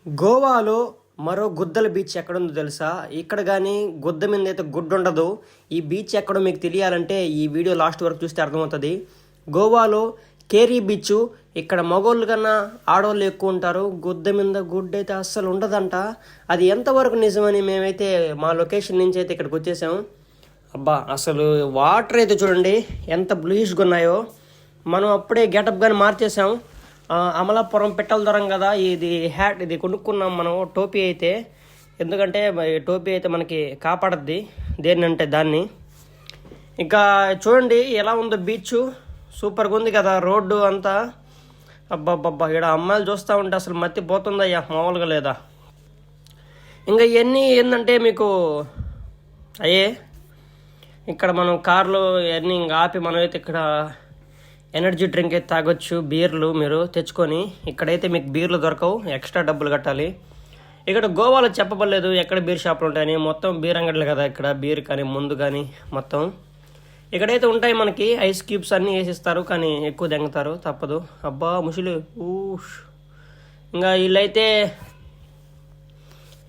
గోవాలో మరో గుద్దల బీచ్ ఎక్కడుందో తెలుసా? ఇక్కడ కానీ గుద్ద మీద అయితే గుడ్డు ఉండదు. ఈ బీచ్ ఎక్కడో మీకు తెలియాలంటే ఈ వీడియో లాస్ట్ వరకు చూస్తే అర్థమవుతుంది. గోవాలో కేరీ బీచ్. ఇక్కడ మగోళ్ళు కన్నా ఆడవాళ్ళు ఎక్కువ ఉంటారు. గుద్ద మీద గుడ్డు అయితే అస్సలు ఉండదంట. అది ఎంతవరకు నిజమని మేమైతే మా లొకేషన్ నుంచి అయితే ఇక్కడికి వచ్చేసాము. అబ్బా, అసలు వాటర్ అయితే చూడండి ఎంత బ్లూయిష్గా ఉన్నాయో. మనం అప్పుడే గెటప్ కానీ మార్చేసాం. అమలాపురం పెట్టల దూరం కదా, ఇది కొనుక్కున్నాం మనం టోపీ అయితే. ఎందుకంటే టోపీ అయితే మనకి కాపాడద్ది దేన్నంటే దాన్ని. ఇంకా చూడండి ఎలా ఉందో బీచ్, సూపర్గా ఉంది కదా రోడ్డు అంతా. అబ్బాబ్బా, ఇక్కడ అమ్మాయిలు చూస్తూ ఉంటే అసలు మత్తి పోతుందయ్యా, మామూలుగా లేదా. ఇంకా ఇవన్నీ ఏంటంటే మీకు అయ్యే ఇక్కడ మనం కార్లో ఇవన్నీ ఇంకా ఆపి మనమైతే ఇక్కడ ఎనర్జీ డ్రింక్ అయితే తాగొచ్చు. బీర్లు మీరు తెచ్చుకొని, ఇక్కడైతే మీకు బీర్లు దొరకవు, ఎక్స్ట్రా డబ్బులు కట్టాలి. ఇక్కడ గోవాలో చెప్పబడలేదు ఎక్కడ బీర్ షాపులు ఉంటాయని. మొత్తం బీర్ అంగడ్లు కదా ఇక్కడ, బీర్ కానీ ముందు కానీ మొత్తం ఇక్కడైతే ఉంటాయి. మనకి ఐస్ క్యూబ్స్ అన్నీ వేసిస్తారు, కానీ ఎక్కువ దెంగతారు, తప్పదు. అబ్బా ముషులు ఇంకా వీళ్ళైతే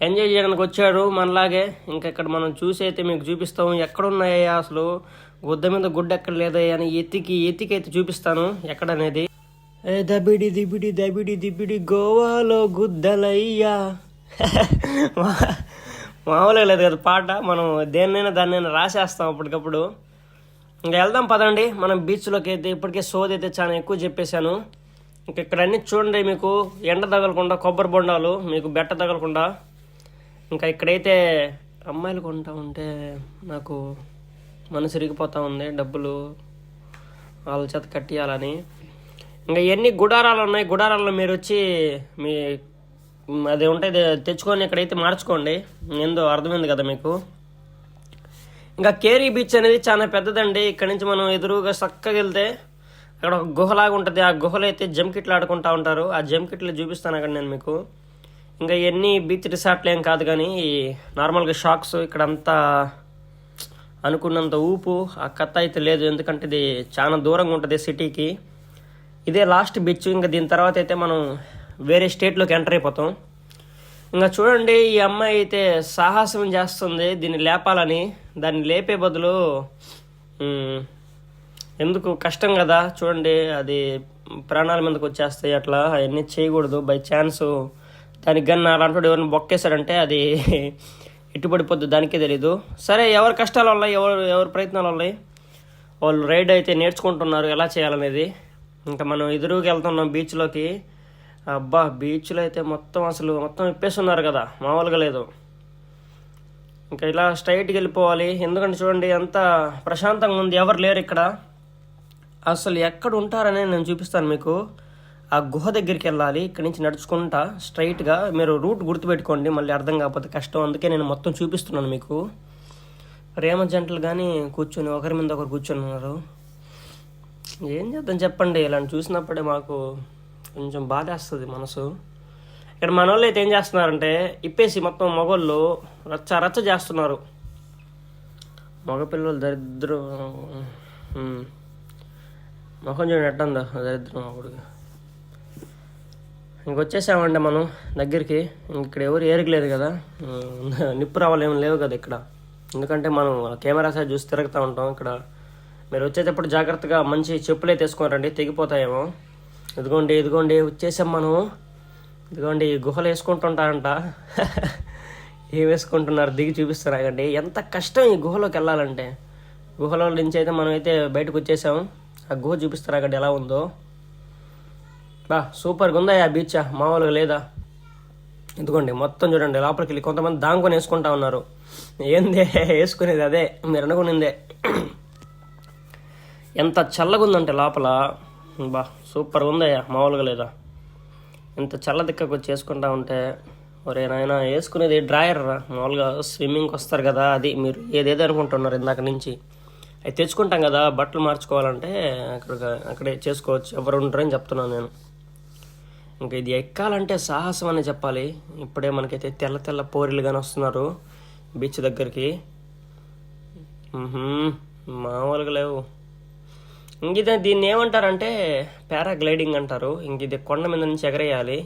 ఎంజాయ్ చేయడానికి వచ్చాడు మనలాగే. ఇంకా ఇక్కడ మనం చూసి అయితే మీకు చూపిస్తాం ఎక్కడున్నాయా అసలు. గుద్ద మీద గుడ్డ ఎక్కడ లేదయ్యా అని ఎత్తికి అయితే చూపిస్తాను ఎక్కడనేది. దబిడి దిబిడి దబిడి దిబిడి గోవాలో గుద్దలయ్యా. మామూలుగా లేదు కదా పాట. మనం దాన్నైనా రాసేస్తాం అప్పటికప్పుడు. ఇంకా వెళ్దాం పదండి మనం బీచ్లోకి అయితే. ఇప్పటికే సోది అయితే చాలా ఎక్కువ చెప్పేశాను. ఇంక ఇక్కడ అన్నీ చూడండి, మీకు ఎండ తగలకుండా కొబ్బరి బొండాలు, మీకు బెట్ట తగలకుండా. ఇంకా ఇక్కడైతే అమ్మాయిలు కొంటా ఉంటే నాకు మనసు ఇరిగిపోతూ ఉంది, డబ్బులు వాళ్ళ చేత కట్టియాలని. ఇంకా ఎన్ని గుడారాలు ఉన్నాయి, గుడారాల్లో మీరు వచ్చి మీ అది ఉంటుంది తెచ్చుకొని ఇక్కడైతే మార్చుకోండి. ఏందో అర్థమైంది కదా మీకు. ఇంకా కేరీ బీచ్ అనేది చాలా పెద్దదండి. ఇక్కడ నుంచి మనం ఎదురుగా చక్కగా వెళ్తే అక్కడ ఒక గుహలాగా ఉంటుంది. ఆ గుహలో అయితే జంకిట్లు ఆడుకుంటూ ఉంటారు. ఆ జంకిట్లు చూపిస్తాను అక్కడ నేను మీకు. ఇంకా ఇవన్నీ బీచ్ రిసార్ట్లు ఏం కాదు, కానీ నార్మల్గా షాక్స్. ఇక్కడ అంతా అనుకున్నంత ఊపు ఆ కథ అయితే లేదు, ఎందుకంటే ఇది చాలా దూరంగా ఉంటుంది సిటీకి. ఇదే లాస్ట్ బీచ్. ఇంకా దీని తర్వాత అయితే మనం వేరే స్టేట్లోకి ఎంటర్ అయిపోతాం. ఇంకా చూడండి, ఈ అమ్మాయి అయితే సాహసం చేస్తుంది దీన్ని లేపాలని. దాన్ని లేపే బదులు ఎందుకు కష్టం కదా చూడండి, అది ప్రాణాల మీదకి వచ్చేస్తాయి. అట్లా అవన్నీ చేయకూడదు. బై ఛాన్స్ దానికి గన్న అలాంటి ఎవరిని బొక్కేశారంటే అది ఇటుపడిపోద్దు, దానికే తెలీదు. సరే, ఎవరి కష్టాలు ఉన్నాయి, ఎవరి ప్రయత్నాలు ఉన్నాయి, వాళ్ళు రైడ్ అయితే నేర్చుకుంటున్నారు ఎలా చేయాలనేది. ఇంకా మనం ఎదురుగా వెళ్తున్నాం బీచ్లోకి. అబ్బా, బీచ్లో అయితే మొత్తం ఇప్పేస్తున్నారు కదా, మామూలుగా లేదు. ఇంకా ఇలా స్ట్రైట్కి వెళ్ళిపోవాలి. ఎందుకంటే చూడండి ఎంత ప్రశాంతంగా ఉంది, ఎవరు లేరు ఇక్కడ. అసలు ఎక్కడ ఉంటారనే నేను చూపిస్తాను మీకు. ఆ గుహ దగ్గరికి వెళ్ళాలి, ఇక్కడి నుంచి నడుచుకుంటా స్ట్రైట్గా. మీరు రూట్ గుర్తుపెట్టుకోండి, మళ్ళీ అర్థం కాకపోతే కష్టం. అందుకే నేను మొత్తం చూపిస్తున్నాను మీకు. ప్రేమ జంటలు కానీ కూర్చొని ఒకరి మీద ఒకరు కూర్చొని ఉన్నారు. ఏం చేద్దాం చెప్పండి, ఇలాంటి చూసినప్పుడే మాకు కొంచెం బాధేస్తుంది మనసు. ఇక్కడ మన వాళ్ళు అయితే ఏం చేస్తున్నారంటే ఇప్పేసి మొత్తం మగోళ్ళు రచ్చ చేస్తున్నారు. మగపిల్లలు దరిద్రం. మొహం చూడండి ఎట్టందా దరిద్రం అప్పుడు. ఇంకొచ్చేసామండి మనం దగ్గరికి. ఇక్కడ ఎవరు ఏరికలేదు కదా, నిప్పు రావాలి ఏమి లేవు కదా ఇక్కడ. ఎందుకంటే మనం కెమెరా సైడ్ చూసి తిరుగుతూ ఉంటాం. ఇక్కడ మీరు వచ్చేటప్పుడు జాగ్రత్తగా మంచి చెప్పులే తీసుకున్నారండి, తెగిపోతాయేమో. ఇదిగోండి వచ్చేసాం మనం. ఇదిగోండి ఈ గుహలు వేసుకుంటుంటారంట. ఏం వేసుకుంటున్నారు దిగి చూపిస్తారు ఆగండి. ఎంత కష్టం ఈ గుహలోకి వెళ్ళాలంటే. గుహలో నుంచి అయితే మనం అయితే బయటకు వచ్చేసాం. ఆ గుహ చూపిస్తారు అక్కడ ఎలా ఉందో. సూపర్గా ఉందా ఆ బీచ్, మామూలుగా లేదా. ఎందుకోండి మొత్తం చూడండి లోపలికి వెళ్ళి కొంతమంది దాంకొని వేసుకుంటా ఉన్నారు. ఏందే వేసుకునేది, అదే మీరు అనుకునిందే. ఎంత చల్లగా ఉందంటే లోపల. సూపర్గా ఉందయ్యా, మామూలుగా లేదా. ఇంత చల్ల దిక్కకు వచ్చి వేసుకుంటా ఉంటే ఒరే నాయన, వేసుకునేది డ్రాయర్ రా. మామూలుగా స్విమ్మింగ్కి వస్తారు కదా, అది మీరు ఏదేదో అనుకుంటున్నారు ఇందాక నుంచి. అవి తెచ్చుకుంటాం కదా బట్టలు మార్చుకోవాలంటే, అక్కడే చేసుకోవచ్చు, ఎవరు ఉండరని చెప్తున్నాను నేను. ఇంకా ఇది ఎక్కాలంటే సాహసం అని చెప్పాలి. ఇప్పుడే మనకైతే తెల్ల పోరీలు కానీ వస్తున్నారు బీచ్ దగ్గరికి. మామూలుగా లేవు. ఇంక దీన్ని ఏమంటారంటే పారాగ్లైడింగ్ అంటారు. ఇంక ఇది కొండ మీద నుంచి ఎగరేయాలి.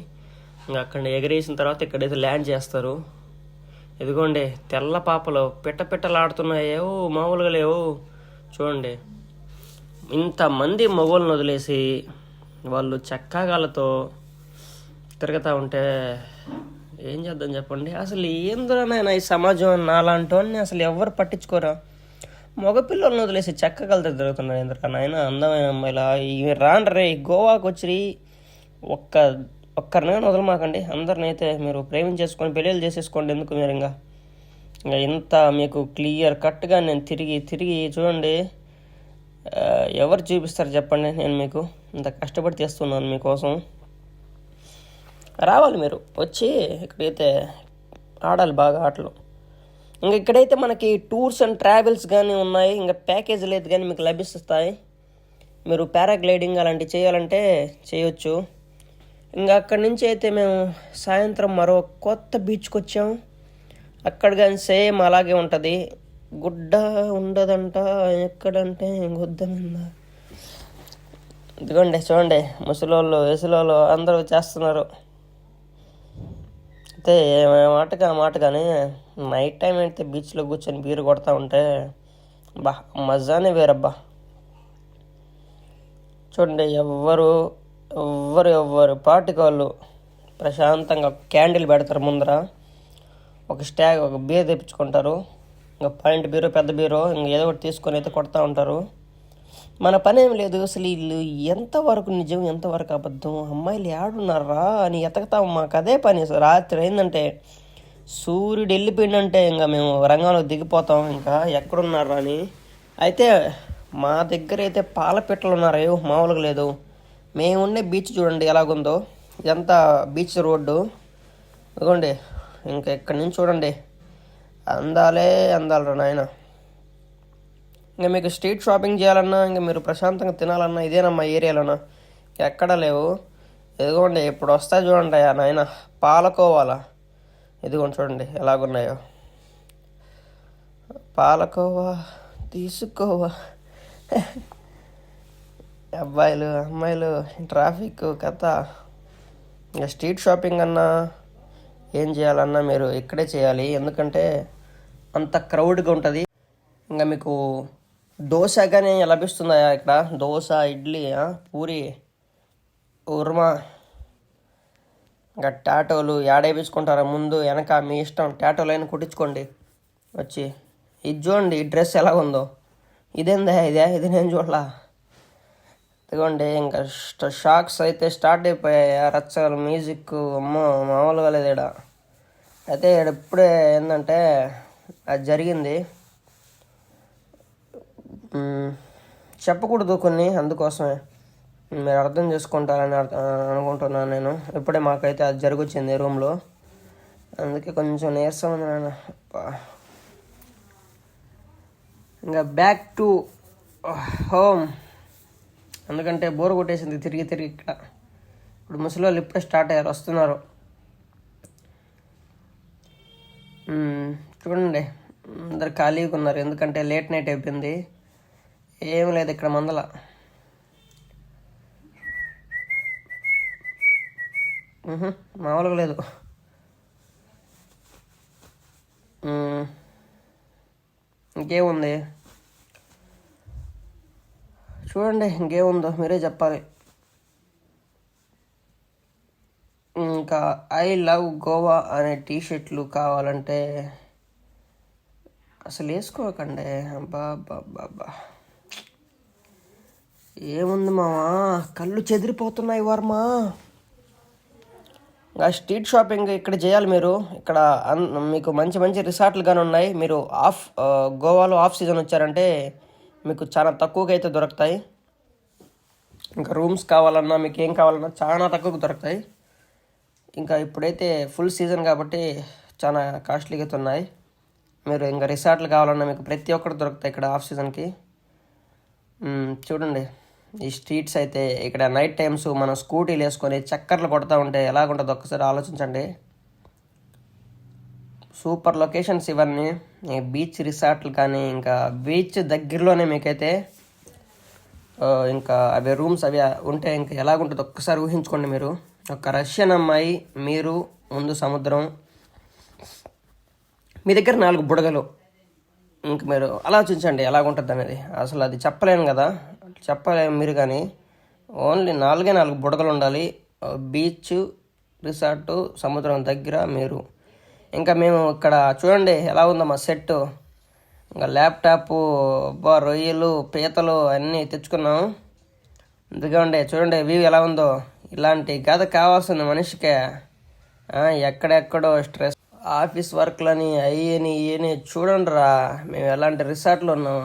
ఇంకా అక్కడ ఎగరేసిన తర్వాత ఇక్కడైతే ల్యాండ్ చేస్తారు. ఇదిగోండి తెల్ల పాపలు పిట్టలాడుతున్నాయేవో మామూలుగా లేవు. చూడండి ఇంతమంది మగవాళ్ళని వదిలేసి వాళ్ళు చక్కాగాలతో తిరుగుతూ ఉంటే ఏం చేద్దాం చెప్పండి. అసలు ఏంద్రనైనా ఈ సమాజం నాలాంటి అసలు ఎవరు పట్టించుకోరా. మగపిల్లలను వదిలేసి చక్కగలతో తిరుగుతున్నారు ఎందుకు నాయన. అందమైన అమ్మాయిలా రాండ్రే గోవాకు వచ్చి ఒక్కరినైనా వదలమాకండి. అందరిని అయితే మీరు ప్రేమించేసుకొని పెళ్ళిళ్ళు చేసేసుకోండి. ఎందుకు మీరు ఇంకా ఇంత మీకు క్లియర్ కట్గా నేను తిరిగి చూడండి. ఎవరు చూపిస్తారు చెప్పండి. నేను మీకు ఇంత కష్టపడి చేస్తున్నాను మీకోసం. రావాలి మీరు వచ్చి ఇక్కడైతే ఆడాలి బాగా ఆటలు. ఇంకా ఇక్కడైతే మనకి టూర్స్ అండ్ ట్రావెల్స్ కానీ ఉన్నాయి. ఇంకా ప్యాకేజీలు అయితే కానీ మీకు లభిస్తాయి. మీరు పారాగ్లైడింగ్ అలాంటివి చేయాలంటే చేయొచ్చు. ఇంకా అక్కడి నుంచి అయితే మేము సాయంత్రం మరో కొత్త బీచ్కి వచ్చాము. అక్కడ కానీ సేమ్ అలాగే ఉంటుంది. గుడ్డ ఉండదంట ఎక్కడంటే గుద్ద మీద. ఇదిగోండి చూడండి ముసలోళ్ళు ఎసులోళ్ళు అందరూ చేస్తున్నారు. అయితే మాట కానీ నైట్ టైం అయితే బీచ్లో కూర్చొని బీరు కొడతా ఉంటే మజానే వేరబ్బా. చూడండి ఎవ్వరు పాటికి వాళ్ళు ప్రశాంతంగా క్యాండిల్ పెడతారు ముందర. ఒక బీర్ తెప్పించుకుంటారు. ఇంకా పాయింట్ బీరో పెద్ద బీరో ఇంక ఏదో ఒకటి తీసుకొని అయితే కొడతా ఉంటారు. మన పని ఏం లేదు. అసలు వీళ్ళు ఎంతవరకు నిజం ఎంతవరకు అబద్ధం, అమ్మాయిలు ఏడున్నారా అని ఎతకతాం. మాకు అదే పని. రాత్రి అయిందంటే సూర్యుడు వెళ్ళిపోయిందంటే ఇంకా మేము రంగంలో దిగిపోతాం. ఇంకా ఎక్కడున్నారా అని. అయితే మా దగ్గర అయితే పాల పిట్టలు ఉన్నారు. మామూలుగా లేదు. మేము ఉండే బీచ్ చూడండి ఎలాగుందో. ఇదంతా బీచ్ రోడ్డు. ఇదిగోండి ఇంకా ఇక్కడి నుంచి చూడండి అందాలు నాయన. ఇంకా మీకు స్ట్రీట్ షాపింగ్ చేయాలన్నా ఇంకా మీరు ప్రశాంతంగా తినాలన్నా ఇదేనమ్మా ఏరియాలోనా ఎక్కడా లేవు. ఇదిగోండి ఇప్పుడు వస్తా చూడండి నాయన పాలకోవాలా. ఇదిగోండి చూడండి ఎలాగున్నాయో. పాలకోవా తీసుకోవా. అబ్బాయిలు అమ్మాయిలు ట్రాఫిక్ కథ. ఇంకా స్ట్రీట్ షాపింగ్ అన్నా ఏం చేయాలన్నా మీరు ఇక్కడే చేయాలి. ఎందుకంటే అంత క్రౌడ్గా ఉంటుంది. ఇంకా మీకు దోశ కానీ లభిస్తుందా ఇక్కడ. దోశ ఇడ్లీ పూరి ఉర్మా ఇంకా టాటోలు ఏడేపించుకుంటారా ముందు వెనక మీ ఇష్టం. టాటోలు అయినా కుట్టించుకోండి వచ్చి. ఇది చూడండి ఈ డ్రెస్ ఎలా ఉందో. ఇదేందా ఇది నేను చూడలా. ఇదిగోండి ఇంకా షాక్స్ అయితే స్టార్ట్ అయిపోయాయి. రచ్చలు మ్యూజిక్ అమ్మో మామూలుగా లేదు ఇక్కడ. అయితే ఇక్కడ ఇప్పుడే ఏంటంటే అది జరిగింది. చెప్పకూడదు కొన్ని, అందుకోసమే మీరు అర్థం చేసుకుంటారని అనుకుంటున్నాను నేను. ఇప్పుడే మాకైతే అది జరిగొచ్చింది రూమ్లో. అందుకే కొంచెం నీరసం ఉంది నాన్న. ఇంకా బ్యాక్ టు హోమ్. ఎందుకంటే బోర్ కొట్టేసింది తిరిగి ఇక్కడ. ఇప్పుడు ముసలి వాళ్ళు ఇప్పుడే స్టార్ట్ అయ్యారు, వస్తున్నారు. చూడండి అందరు ఖాళీగా ఉన్నారు. ఎందుకంటే లేట్ నైట్ అయిపోయింది. ఏం లేదు ఇక్కడ మందల. మామూలుగా లేదు. ఇంకేముంది చూడండి. ఇంకేముందో మీరే చెప్పాలి. ఇంకా ఐ లవ్ గోవా అనే టీషర్ట్లు కావాలంటే అసలు వేసుకోకండి. అబ్బా ఏముంది మావా, కళ్ళు చెదిరిపోతున్నాయి వర్మ. ఇంకా స్ట్రీట్ షాపింగ్ ఇక్కడ చేయాలి మీరు. ఇక్కడ మీకు మంచి రిసార్ట్లు కానీ ఉన్నాయి. మీరు గోవాలో ఆఫ్ సీజన్ వచ్చారంటే మీకు చాలా తక్కువగా అయితే దొరుకుతాయి. ఇంకా రూమ్స్ కావాలన్నా మీకు ఏం కావాలన్నా చాలా తక్కువగా దొరుకుతాయి. ఇంకా ఇప్పుడైతే ఫుల్ సీజన్ కాబట్టి చాలా కాస్ట్లీగా అయితే ఉన్నాయి. మీరు ఇంకా రిసార్ట్లు కావాలన్నా మీకు ప్రతి ఒక్కటి దొరుకుతాయి ఇక్కడ ఆఫ్ సీజన్కి. చూడండి ఈ స్ట్రీట్స్ అయితే ఇక్కడ నైట్ టైమ్స్ మనం స్కూటీలు వేసుకొని చక్కర్లు కొడతా ఉంటే ఎలాగుంటుందో ఒక్కసారి ఆలోచించండి. సూపర్ లొకేషన్స్ ఇవన్నీ. బీచ్ రిసార్ట్లు కానీ ఇంకా బీచ్ దగ్గరలోనే మీకైతే ఇంకా అవి రూమ్స్ అవి ఉంటే ఇంకా ఎలాగుంటుందో ఒక్కసారి ఊహించుకోండి మీరు. ఒక రష్యన్ అమ్మాయి, మీరు ముందు సముద్రం, మీ దగ్గర 4 బుడగలు. ఇంక మీరు ఆలోచించండి ఎలాగుంటుంది అనేది. అసలు అది చెప్పలేను కదా, చెప్పలేము మీరు. కానీ ఓన్లీ 4 బుడగలు ఉండాలి. బీచ్, రిసార్టు, సముద్రం దగ్గర మీరు. ఇంకా మేము ఇక్కడ చూడండి ఎలా ఉందో మా సెట్. ఇంకా ల్యాప్టాప్, రొయ్యలు, పీతలు అన్నీ తెచ్చుకున్నాం. ఎందుకంటే చూడండి వ్యూ ఎలా ఉందో. ఇలాంటి గద కావాల్సింది మనిషికే. ఎక్కడెక్కడో స్ట్రెస్, ఆఫీస్ వర్క్లని అయ్యని ఇయని చూడండి రా. మేము ఎలాంటి రిసార్ట్లో ఉన్నాము.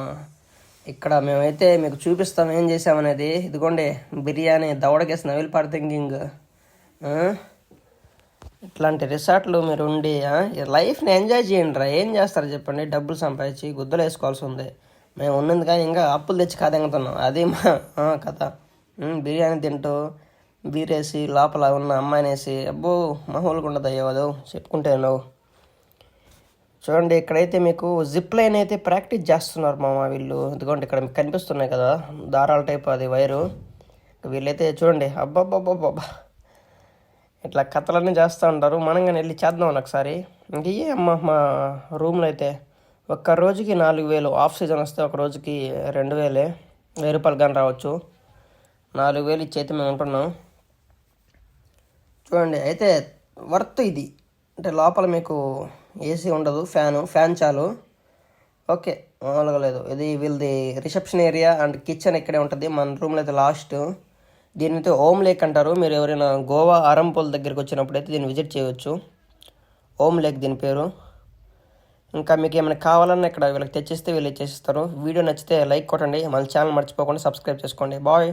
ఇక్కడ మేమైతే మీకు చూపిస్తాం ఏం చేసామనేది. ఇదిగోండి బిర్యానీ, దవడకేసి నవిల్ థింకింగ్. ఇట్లాంటి రిసార్ట్లు మీరు ఉండి లైఫ్ని ఎంజాయ్ చేయండి రా. ఏం చేస్తారు చెప్పండి, డబ్బులు సంపాదించి గుద్దలు వేసుకోవాల్సి ఉంది. మేము ఉన్నది కానీ ఇంకా అప్పులు తెచ్చి కాదెంగుతున్నాం. అది మా కథ. బిర్యానీ తింటూ బీరేసి లోపల ఉన్న అమ్మాయినేసి అబ్బో మామూలుగా ఉండదు. అయ్యవదు చెప్పుకుంటే నువ్వు. చూడండి ఇక్కడైతే మీకు జిప్ లైన్ అయితే ప్రాక్టీస్ చేస్తున్నారు మామ వీళ్ళు. ఎందుకంటే ఇక్కడ మీకు కనిపిస్తున్నాయి కదా దారాల టైప్, అది వైరు. వీళ్ళైతే చూడండి అబ్బాబ్బాబ్బాబ్బా ఇట్లా కథలన్నీ చేస్తూ ఉంటారు. మనం కానీ వెళ్ళి చేద్దాం ఒకసారి. ఇంకే అమ్మ మా రూమ్లో అయితే ఒక్క రోజుకి 4,000. ఆఫ్ సీజన్ వస్తే ఒక రోజుకి 2,000, 1,000 రూపాయలు కానీ రావచ్చు. 4,000 ఇచ్చి అయితే మేము ఉంటున్నాం. చూడండి అయితే వర్త్ ఇది. అంటే లోపల మీకు ఏసీ ఉండదు, ఫ్యాన్ చాలు. ఓకే మామూలుగా లేదు. ఇది వీళ్ళది రిసెప్షన్ ఏరియా అండ్ కిచెన్ ఇక్కడే ఉంటుంది. మన రూమ్లో అయితే లాస్ట్. దీని అయితే ఓమ్ లేక్ అంటారు. మీరు ఎవరైనా గోవా అరంపోల్ దగ్గరికి వచ్చినప్పుడు అయితే దీన్ని విజిట్ చేయవచ్చు. ఓమ్ లేక్ దీని పేరు. ఇంకా మీకు ఏమైనా కావాలన్నా ఇక్కడ వీళ్ళకి తెచ్చిస్తే వీళ్ళు ఇచ్చేస్తారు. వీడియో నచ్చితే లైక్ కొట్టండి. మన ఛానల్ మర్చిపోకుండా సబ్స్క్రైబ్ చేసుకోండి. బాయ్.